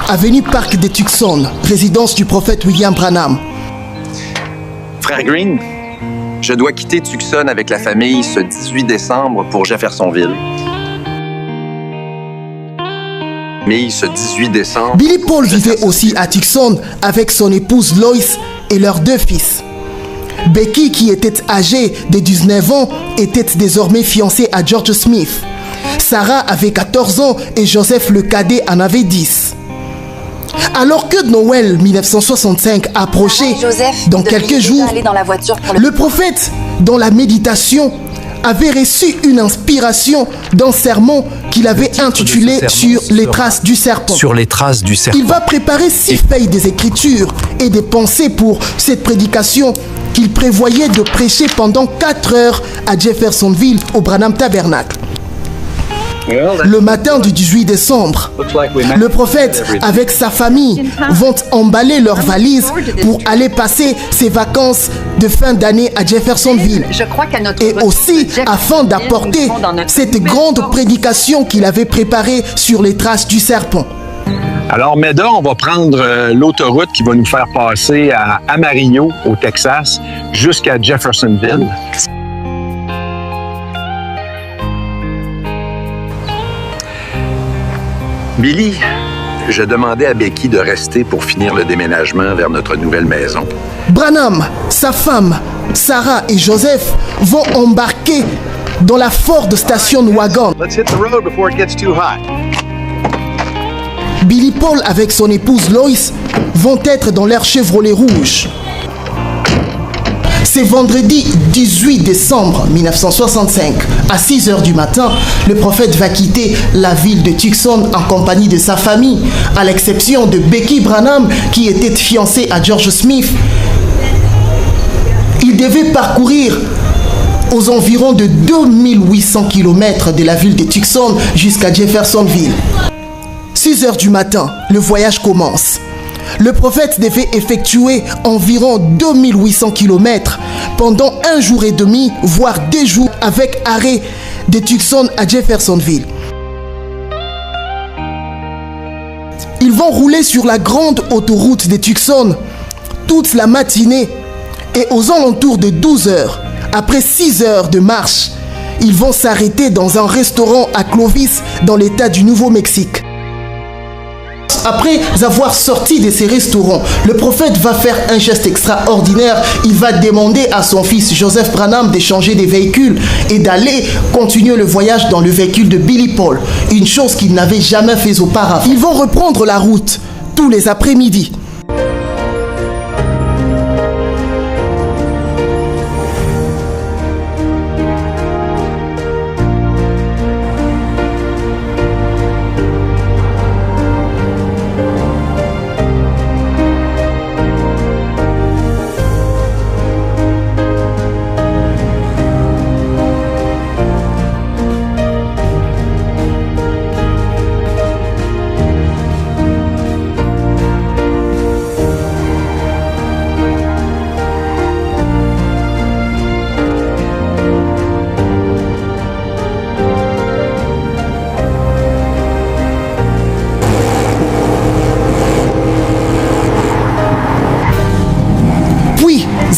avenue Parc de Tucson, résidence du prophète William Branham. Frère Green, je dois quitter Tucson avec la famille ce 18 décembre pour Jeffersonville. Mais ce 18 décembre... Billy Paul vivait aussi à Tucson avec son épouse Lois et leurs 2 fils. Becky, qui était âgée de 19 ans, était désormais fiancée à George Smith. Sarah avait 14 ans et Joseph le cadet en avait 10. Alors que Noël 1965 approchait dans quelques jours, le prophète, dans la méditation, avait reçu une inspiration d'un sermon qu'il avait intitulé « Sur les traces du serpent ». Sur les traces du serpent. Il va préparer 6 feuilles des Écritures et des pensées pour cette prédication qu'il prévoyait de prêcher pendant 4 heures à Jeffersonville au Branham Tabernacle. Le matin du 18 décembre, le prophète avec sa famille vont emballer leurs valises pour aller passer ses vacances de fin d'année à Jeffersonville. Et aussi afin d'apporter cette grande prédication qu'il avait préparée sur les traces du serpent. Alors, Meda, on va prendre l'autoroute qui va nous faire passer à Amarillo, au Texas, jusqu'à Jeffersonville. Billy, je demandais à Becky de rester pour finir le déménagement vers notre nouvelle maison. Branham, sa femme, Sarah et Joseph vont embarquer dans la Ford Station Wagon. Billy Paul avec son épouse Lois vont être dans leur Chevrolet rouge. C'est vendredi 18 décembre 1965, à 6 heures du matin, le prophète va quitter la ville de Tucson en compagnie de sa famille, à l'exception de Becky Branham qui était fiancée à George Smith. Il devait parcourir aux environs de 2800 km de la ville de Tucson jusqu'à Jeffersonville. 6 heures du matin, le voyage commence. Le prophète devait effectuer environ 2800 km pendant 1 jour et demi, voire 2 jours, avec arrêt de Tucson à Jeffersonville. Ils vont rouler sur la grande autoroute de Tucson toute la matinée et aux alentours de 12 heures, après 6 heures de marche, ils vont s'arrêter dans un restaurant à Clovis dans l'État du Nouveau-Mexique. Après avoir sorti de ces restaurants, le prophète va faire un geste extraordinaire. Il va demander à son fils Joseph Branham de changer de véhicule et d'aller continuer le voyage dans le véhicule de Billy Paul, une chose qu'il n'avait jamais fait auparavant. Ils vont reprendre la route tous les après-midi.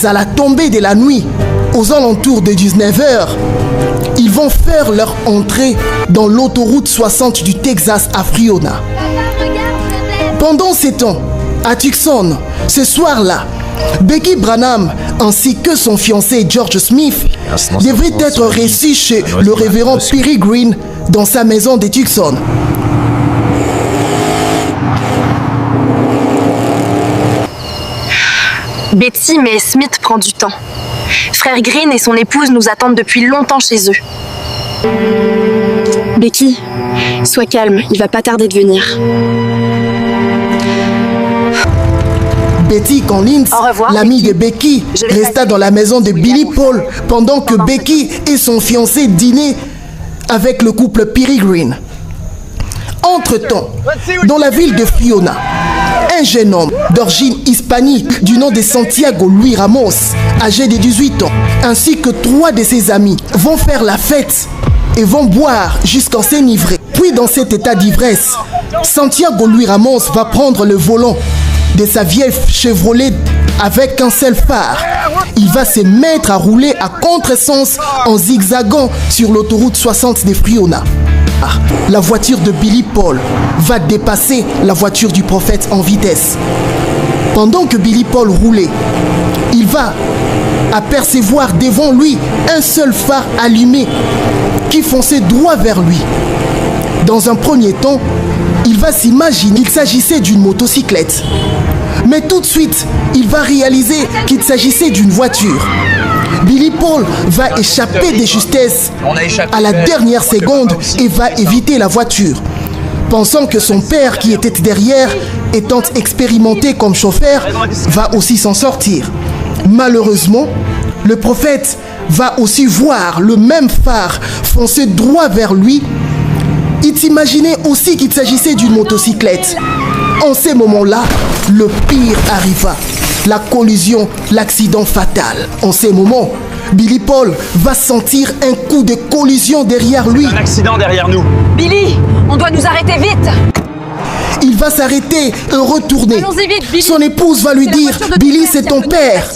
À la tombée de la nuit, aux alentours de 19h, ils vont faire leur entrée dans l'autoroute 60 du Texas à Friona. Pendant ces temps, à Tucson, ce soir-là, Becky Branham ainsi que son fiancé George Smith devraient être reçus chez le révérend Perry Green dans sa maison de Tucson. Betty, mais Smith prend du temps. Frère Green et son épouse nous attendent depuis longtemps chez eux. Becky, sois calme, il va pas tarder de venir. Betty Collins, l'amie de Becky, resta dans la maison de Billy Paul pendant que Becky et son fiancé dînaient avec le couple Perry Green. Entre-temps, dans la ville de Friona, un jeune homme d'origine hispanique du nom de Santiago Luis Ramos, âgé de 18 ans, ainsi que 3 de ses amis vont faire la fête et vont boire jusqu'à s'enivrer. Puis dans cet état d'ivresse, Santiago Luis Ramos va prendre le volant de sa vieille Chevrolet avec un seul phare. Il va se mettre à rouler à contresens en zigzagant sur l'autoroute 60 de Friona. La voiture de Billy Paul va dépasser la voiture du prophète en vitesse. Pendant que Billy Paul roulait, il va apercevoir devant lui un seul phare allumé qui fonçait droit vers lui. Dans un premier temps, il va s'imaginer qu'il s'agissait d'une motocyclette. Mais tout de suite, il va réaliser qu'il s'agissait d'une voiture. Billy Paul va échapper de justesse à la dernière seconde et va éviter la voiture. Pensant que son père qui était derrière, étant expérimenté comme chauffeur, va aussi s'en sortir. Malheureusement, le prophète va aussi voir le même phare foncer droit vers lui. Il s'imaginait aussi qu'il s'agissait d'une motocyclette. En ces moments-là, le pire arriva. La collision, l'accident fatal. En ces moments, Billy Paul va sentir un coup de collision derrière lui. Un accident derrière nous. Billy, on doit nous arrêter vite. Il va s'arrêter et retourner. Allons-y vite, Billy. Son épouse va lui dire « Billy, c'est ton père ».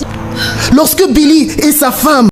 Lorsque Billy et sa femme